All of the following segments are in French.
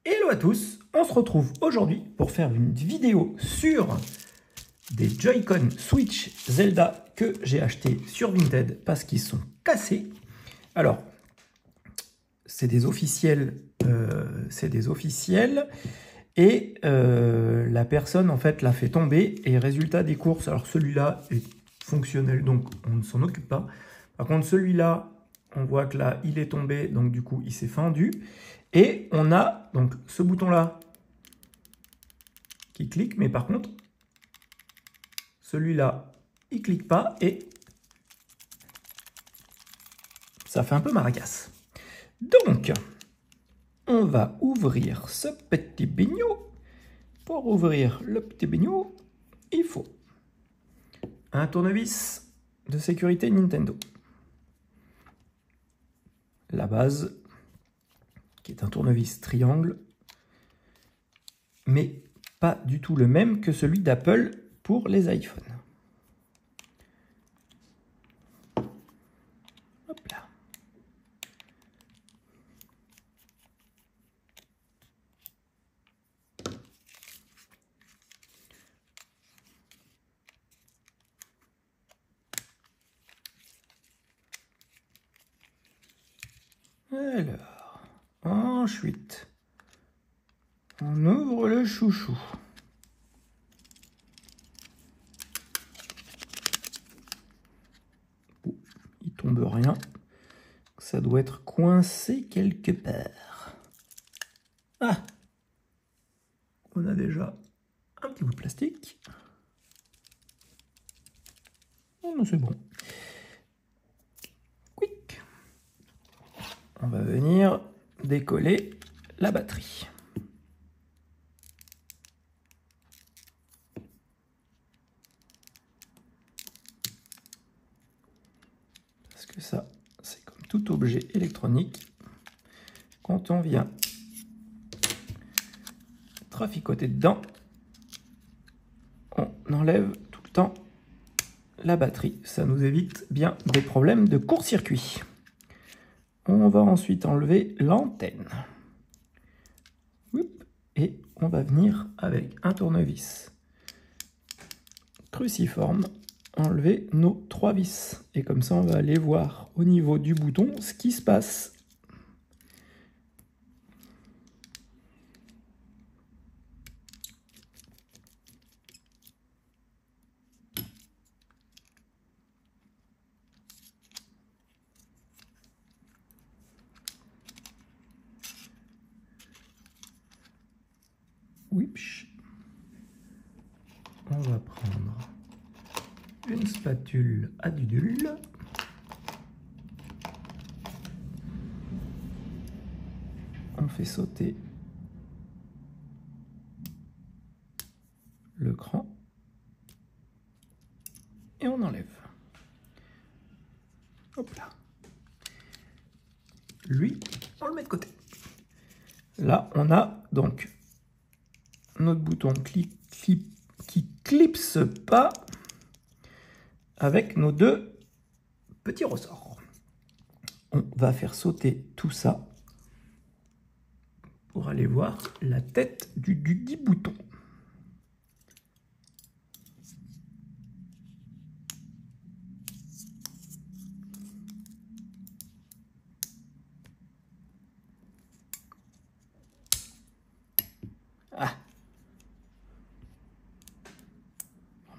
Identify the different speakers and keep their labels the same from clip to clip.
Speaker 1: Hello à tous, on se retrouve aujourd'hui pour faire une vidéo sur des Joy-Con Switch Zelda que j'ai acheté sur Vinted parce qu'ils sont cassés. Alors, c'est des officiels, et la personne en fait l'a fait tomber et résultat des courses. Alors celui-là est fonctionnel donc on ne s'en occupe pas. Par contre celui-là, on voit que là il est tombé donc du coup il s'est fendu. Et on a donc ce bouton-là qui clique, mais par contre, celui-là, il clique pas et ça fait un peu maragasse. Donc, on va ouvrir ce petit bignou. Pour ouvrir le petit bignou, il faut un tournevis de sécurité Nintendo. La base, qui est un tournevis triangle, mais pas du tout le même que celui d'Apple pour les iPhones. Hop là. Alors, ensuite, on ouvre le chouchou. Bon, il tombe rien. Ça doit être coincé quelque part. Ah! On a déjà un petit bout de plastique. Oh non, c'est bon. Quick. On va venir décoller la batterie. Parce que ça, c'est comme tout objet électronique. Quand on vient traficoter dedans, on enlève tout le temps la batterie. Ça nous évite bien des problèmes de court-circuit. On va ensuite enlever l'antenne. Et on va venir avec un tournevis cruciforme enlever nos 3 vis. Et comme ça, on va aller voir au niveau du bouton ce qui se passe. Whipch. On va prendre une spatule à dudule. On fait sauter le cran et on enlève. Hop là. Lui, on le met de côté. Là, on a donc notre bouton qui clipse pas avec nos 2 petits ressorts. On va faire sauter tout ça pour aller voir la tête du dit bouton. Ah.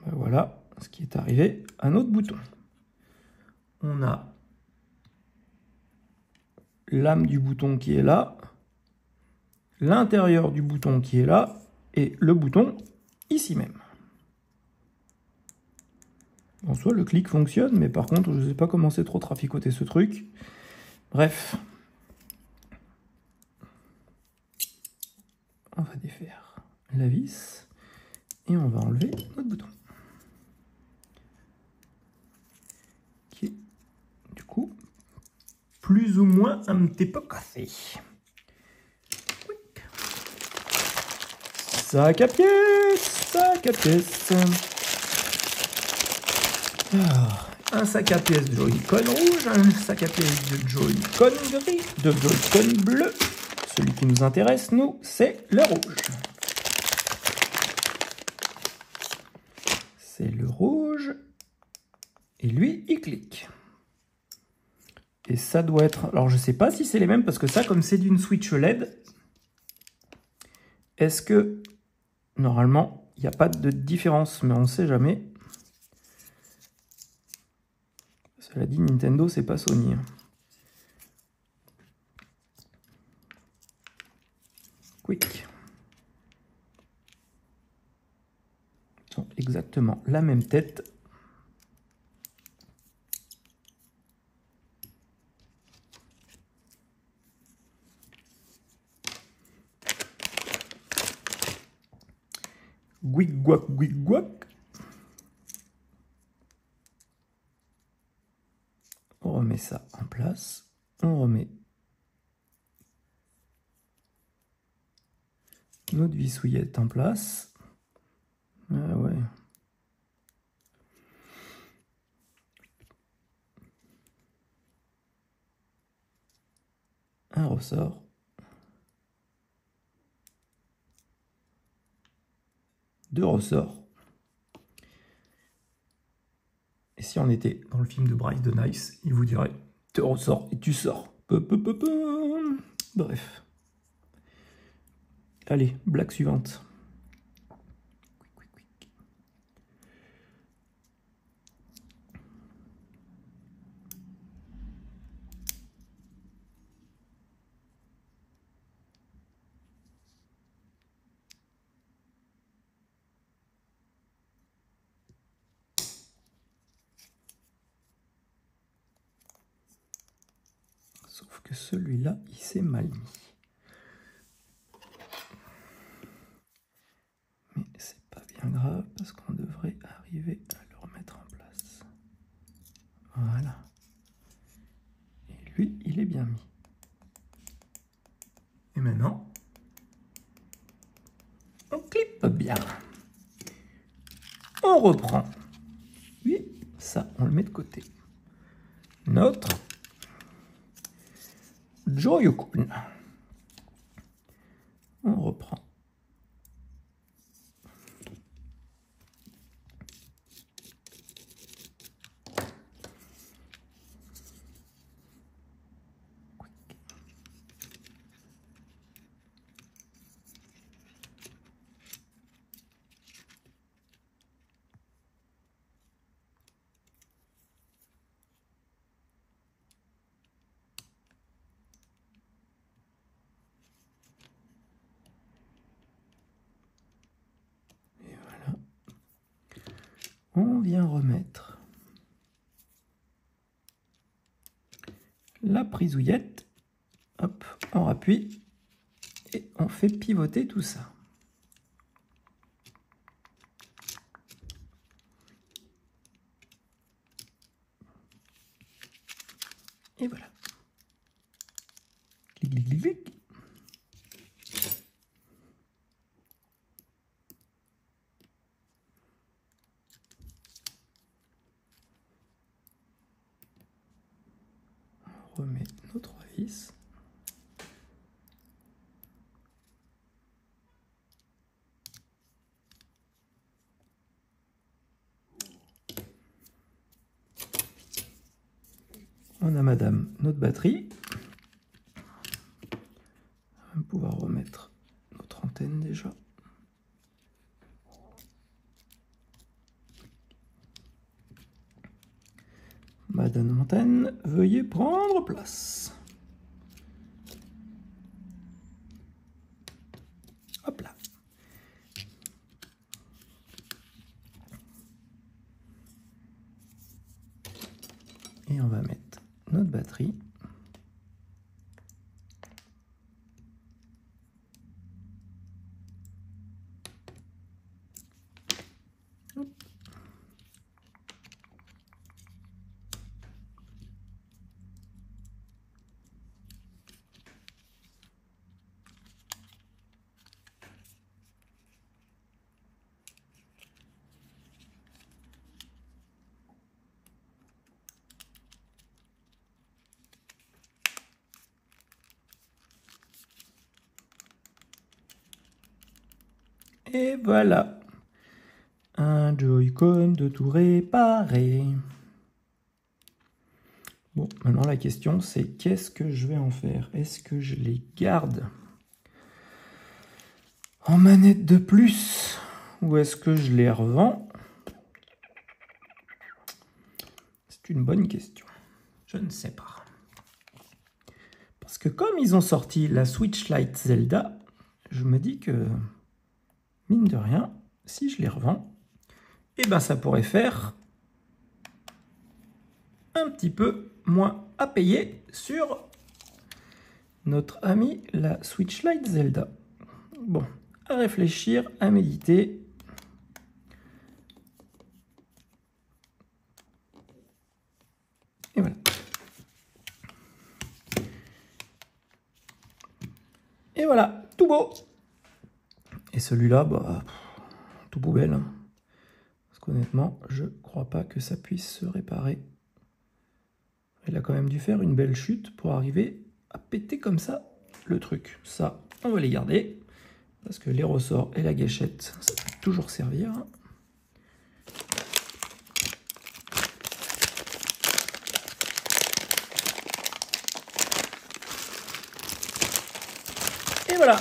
Speaker 1: Ben voilà ce qui est arrivé à notre bouton. On a l'âme du bouton qui est là, l'intérieur du bouton qui est là, et le bouton ici même. En soi, le clic fonctionne, mais par contre, je ne sais pas comment c'est trop traficoter ce truc. Bref. On va défaire la vis, et on va enlever notre bouton. Qui est, du coup, plus ou moins un petit peu cassé. Sac à pièces, sac à pièces. Alors, un sac à pièces de Joy-Con rouge, un sac à pièces de Joy-Con gris, de Joy-Con bleu, celui qui nous intéresse, nous, c'est le rouge. C'est le rouge. Et lui, il clique. Et ça doit être... Alors, je ne sais pas si c'est les mêmes, parce que ça, comme c'est d'une Switch LED, est-ce que, normalement, il n'y a pas de différence, mais on ne sait jamais. Cela dit, Nintendo, c'est pas Sony. Quick. Ils ont exactement la même tête. Guic guac guic guac. On remet ça en place. On remet notre vissouillette en place. Ah ouais. Un ressort. Deux ressorts. Et si on était dans le film de Bryce de Nice, il vous dirait « Te ressors et tu sors ». Bref. Allez, blague suivante. Sauf que celui-là, il s'est mal mis. Mais c'est pas bien grave parce qu'on devrait arriver à le remettre en place. Voilà. Et lui, il est bien mis. Et maintenant, on clippe bien. On reprend. Oui, ça, on le met de côté. Notre Joy-Con. On reprend. On vient remettre la prisouillette, hop, on appuie et on fait pivoter tout ça. Et voilà. Clic, clic, clic, clic. On remet nos trois vis. On a madame notre batterie. On va pouvoir remettre notre antenne déjà. Madame antenne, veuillez prendre place. Hop là. Et on va mettre notre batterie. Hop. Et voilà. Un Joy-Con de tout réparé. Bon, maintenant la question c'est qu'est-ce que je vais en faire? Est-ce que je les garde en manette de plus ou est-ce que je les revends? C'est une bonne question. Je ne sais pas. Parce que comme ils ont sorti la Switch Lite Zelda, je me dis que, mine de rien, si je les revends, eh ben ça pourrait faire un petit peu moins à payer sur notre ami la Switch Lite Zelda. Bon, à réfléchir, à méditer. Et voilà. Et voilà, tout beau. Et celui-là, bah, tout poubelle. Hein. Parce qu'honnêtement, je crois pas que ça puisse se réparer. Il a quand même dû faire une belle chute pour arriver à péter comme ça le truc. Ça, on va les garder. Parce que les ressorts et la gâchette, ça peut toujours servir. Et voilà.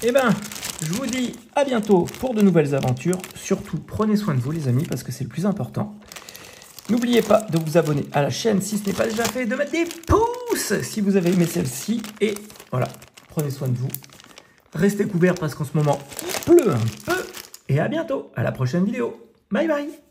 Speaker 1: Et ben, je vous dis à bientôt pour de nouvelles aventures. Surtout, prenez soin de vous les amis, parce que c'est le plus important. N'oubliez pas de vous abonner à la chaîne si ce n'est pas déjà fait, de mettre des pouces si vous avez aimé celle-ci. Et voilà, prenez soin de vous. Restez couverts parce qu'en ce moment, il pleut un peu. Et à bientôt, à la prochaine vidéo. Bye bye.